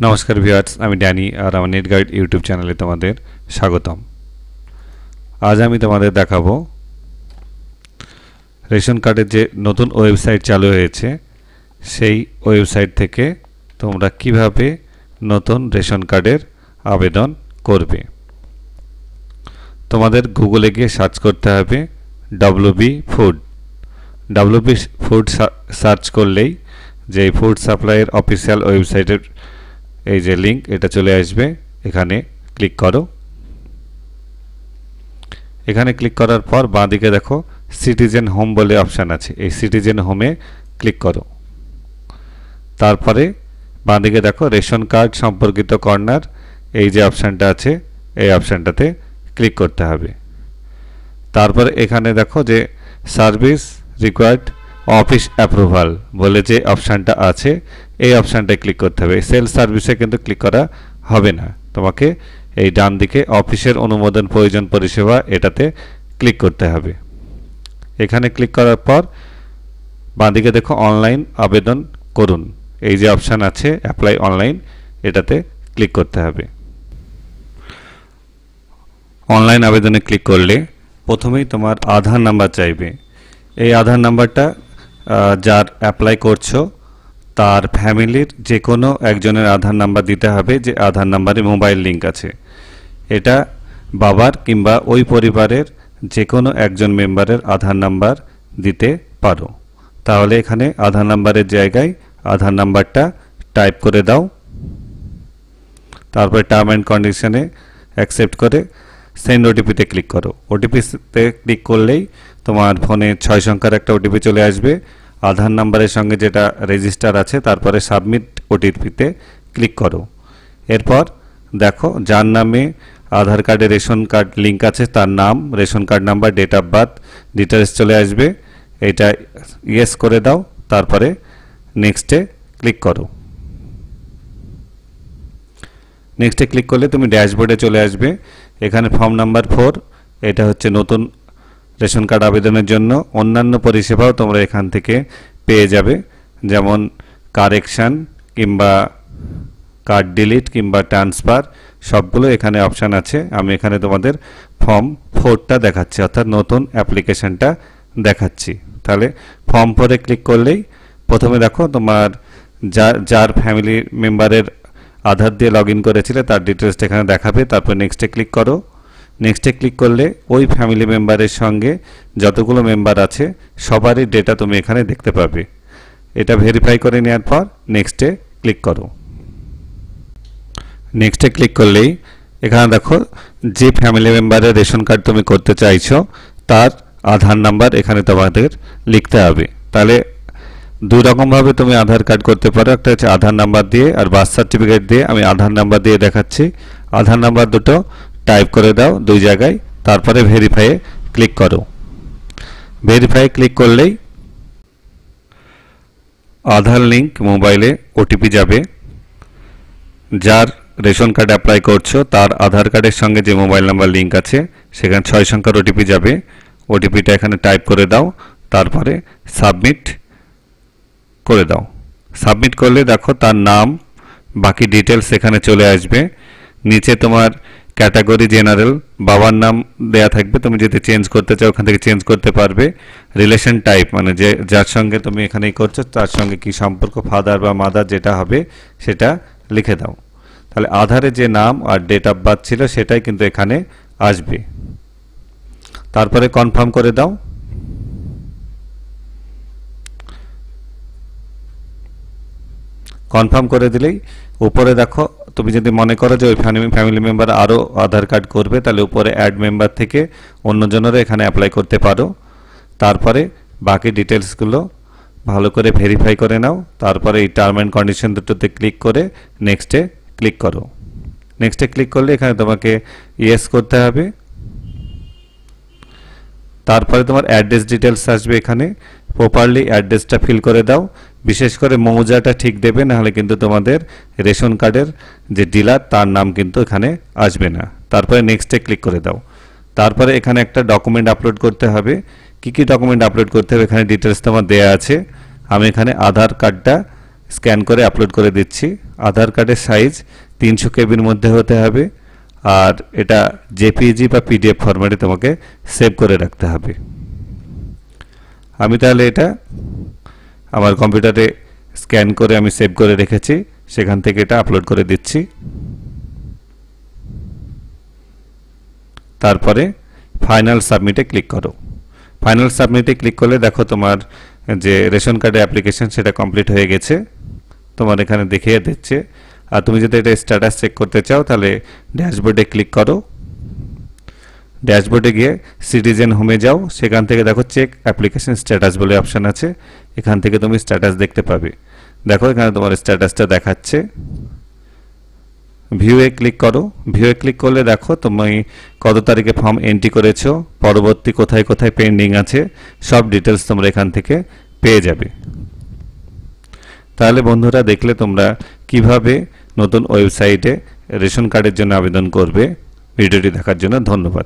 नमस्कार ভিউয়ার্স আমি ড্যানি আর আমার নেট গাইড ইউটিউব চ্যানেলে তোমাদের স্বাগতম। আজ আমি তোমাদের দেখাবো রেশন কার্ডের যে নতুন ওয়েবসাইট চালু হয়েছে সেই ওয়েবসাইট থেকে তোমরা কিভাবে নতুন রেশন কার্ডের আবেদন করবে। তোমাদের গুগলে গিয়ে সার্চ করতে হবে ডব্লিউবি ফুড সার্চ করলেই যে ফুড সাপ্লাইয়ের অফিসিয়াল ওয়েবসাইটের এই যে লিংক এটা চলে আসবে। এখানে ক্লিক করো। এখানে ক্লিক করার পর বাঁদিকে দেখো সিটিজেন হোম বলে অপশন আছে, এই সিটিজেন হোমে ক্লিক করো। তারপরে বাঁদিকে দেখো রেশন কার্ড সম্পর্কিত কর্নার, এই যে অপশনটা আছে এই অপশনটাতে ক্লিক করতে হবে। তারপরে এখানে দেখো যে সার্ভিস রিকোয়ার্ড অফিস অ্যাপ্রুভাল বলে যে অপশনটা আছে এই অপশনটায় ক্লিক করতে হবে। সেলস সার্ভিসে কিন্তু ক্লিক করা হবে না, তোমাকে এই ডান দিকে অফিসের অনুমোদন প্রয়োজন পরিষেবা এটাতে ক্লিক করতে হবে। এখানে ক্লিক করার পর বাঁদিকে দেখো অনলাইন আবেদন করুন, এই যে অপশন আছে অ্যাপ্লাই অনলাইন এটাতে ক্লিক করতে হবে। অনলাইন আবেদনে ক্লিক করলে প্রথমেই তোমার আধার নাম্বার চাইবে। এই আধার নাম্বারটা যার অ্যাপ্লাই করছো তার ফ্যামিলির যে কোনো একজনের আধার নাম্বার দিতে হবে, যে আধার নাম্বারে মোবাইল লিঙ্ক আছে। এটা বাবার কিংবা ওই পরিবারের যে কোনো একজন মেম্বারের আধার নাম্বার দিতে পারো। তাহলে এখানে আধার নাম্বারের জায়গায় আধার নাম্বারটা টাইপ করে দাও। তারপরে টার্ম অ্যান্ড কন্ডিশনে অ্যাকসেপ্ট করে সেন্ড ওটিপিতে ক্লিক করো। ওটিপিতে ক্লিক করলেই তোমার ফোনে 6 সংখ্যার একটা ওটিপি চলে আসবে আধার নাম্বারের সঙ্গে যেটা রেজিস্টার আছে। তারপরে সাবমিট ওটিপিতে ক্লিক করো। এরপর দেখো যার নামে আধার কার্ডে রেশন কার্ড লিঙ্ক আছে তার নাম, ration card number, date of birth details চলে আসবে। এটা ইয়েস করে দাও। তারপরে নেক্সটে ক্লিক করো। নেক্সটে ক্লিক করলে তুমি ড্যাশবোর্ডে চলে আসবে। এখানে ফর্ম নাম্বার 4 এটা হচ্ছে নতুন রেশন কার্ড আবেদনের জন্য। অন্যান্য পরিষেবাও তোমরা এখান থেকে পেয়ে যাবে, যেমন কারেকশান কিংবা কার্ড ডিলিট কিংবা ট্রান্সফার সবগুলো এখানে অপশান আছে। আমি এখানে তোমাদের ফর্ম 4টা দেখাচ্ছি, অর্থাৎ নতুন অ্যাপ্লিকেশানটা দেখাচ্ছি। তাহলে ফর্ম 4-এ ক্লিক করলেই প্রথমে দেখো তোমার যার ফ্যামিলি মেম্বারের আধার দিয়ে লগ ইন করেছিলে তার ডিটেলসটা এখানে দেখাবে। তারপর নেক্সটে ক্লিক করো। নেক্সটে ক্লিক করলে ওই ফ্যামিলি মেম্বারের সঙ্গে যতগুলো মেম্বার আছে সবারই ডেটা তুমি এখানে দেখতে পাবে। এটা ভেরিফাই করে নেওয়ার পর নেক্সটে ক্লিক করো। নেক্সটে ক্লিক করলেই এখানে দেখো যে ফ্যামিলি মেম্বারের রেশন কার্ড তুমি করতে চাইছো তার আধার নাম্বার এখানে তোমাদের লিখতে হবে। তাহলে দুই রকমভাবে তুমি আধার কার্ড করতে পারো, একটা হচ্ছে আধার নাম্বার দিয়ে আর বার্থ সার্টিফিকেট দিয়ে। আমি আধার নাম্বার দিয়ে দেখাচ্ছি। আধার নাম্বার দুটো টাইপ করে দাও দুই জায়গায়। তারপরে ভেরিফাইয়ে ক্লিক করো। ভেরিফাই ক্লিক করলেই আধার লিঙ্ক মোবাইলে ওটিপি যাবে। যার রেশন কার্ড অ্যাপ্লাই করছো তার আধার কার্ডের সঙ্গে যে মোবাইল নাম্বার লিঙ্ক আছে সেখানে 6 সংখ্যার ওটিপি যাবে। ওটিপিটা এখানে টাইপ করে দাও। তারপরে সাবমিট করে দাও। সাবমিট করলে দেখো তার নাম বাকি ডিটেলস এখানে চলে আসবে। নিচে তোমার ক্যাটাগরি জেনারেল, বাবার নাম দেয়া থাকবে, তুমি যদি চেঞ্জ করতে চাও ওখান থেকে চেঞ্জ করতে পারবে। রিলেশন টাইপ মানে যে যার সঙ্গে তুমি এখানেই করছো তার সঙ্গে কি সম্পর্ক, ফাদার বা মাদার যেটা হবে সেটা লিখে দাও। তাহলে আধারে যে নাম আর ডেট অফ বার্থ ছিল সেটাই কিন্তু এখানে আসবে। তারপরে কনফার্ম করে দাও। কনফার্ম করে দিলেই উপরে দেখো তুমি যদি মনে করো যে ওই ফ্যামিলি মেম্বার আরও আধার কার্ড করবে তাহলে উপরে অ্যাড মেম্বার থেকে অন্যজনেরও এখানে অ্যাপ্লাই করতে পারো। তারপরে বাকি ডিটেলসগুলো ভালো করে ভেরিফাই করে নাও। তারপরে এই টার্ম অ্যান্ড কন্ডিশন দুটোতে ক্লিক করে নেক্সটে ক্লিক করো। নেক্সটে ক্লিক করলে এখানে তোমাকে ইয়েস করতে হবে। তারপরে তোমার অ্যাড্রেস ডিটেলস আসবে, এখানে প্রপারলি অ্যাড্রেসটা ফিল করে দাও। বিশেষ করে মৌজাটা ঠিক দেবে, নাহলে কিন্তু তোমাদের রেশন কার্ডের যে ডিলার তার নাম কিন্তু এখানে আসবে না। তারপরে নেক্সটে ক্লিক করে দাও। তারপরে এখানে একটা ডকুমেন্ট আপলোড করতে হবে। কি কি ডকুমেন্ট আপলোড করতে হবে এখানে ডিটেলস তোমার দেয়া আছে। আমি এখানে আধার কার্ডটা স্ক্যান করে আপলোড করে দিচ্ছি। আধার কার্ডের সাইজ 300 কেবির মধ্যে হতে হবে, আর এটা জেপিজি বা পিডিএফ ফরম্যাটে তোমাকে সেভ করে রাখতে হবে। আমি তাহলে এটা আমার কম্পিউটারে স্ক্যান করে আমি সেভ করে রেখেছি, সেখান থেকে এটা আপলোড করে দিচ্ছি। তারপরে ফাইনাল সাবমিটে ক্লিক করো। ফাইনাল সাবমিটে ক্লিক করলে দেখো তোমার যে রেশন কার্ডের অ্যাপ্লিকেশন সেটা কমপ্লিট হয়ে গেছে, তোমার এখানে দেখিয়ে দিচ্ছে। আর তুমি যদি এটা স্ট্যাটাস চেক করতে চাও তাহলে ড্যাশবোর্ডে ক্লিক করো। ড্যাশবোর্ডে গিয়ে সিটিজেন হোমে যাও, সেখান থেকে দেখো চেক অ্যাপ্লিকেশন স্ট্যাটাস বলে অপশান আছে, এখান থেকে তুমি স্ট্যাটাস দেখতে পাবে। দেখো এখানে তোমার স্ট্যাটাসটা দেখাচ্ছে। ভিউয়ে ক্লিক করো। ভিউয়ে ক্লিক করলে দেখো তুমি কত তারিখে ফর্ম এন্ট্রি করেছো, পরবর্তী কোথায় কোথায় পেন্ডিং আছে, সব ডিটেলস তোমরা এখান থেকে পেয়ে যাবে। তাহলে বন্ধুরা দেখলে তোমরা কিভাবে নতুন ওয়েবসাইটে রেশন কার্ডের জন্য আবেদন করবে। ভিডিওটি দেখার জন্য ধন্যবাদ।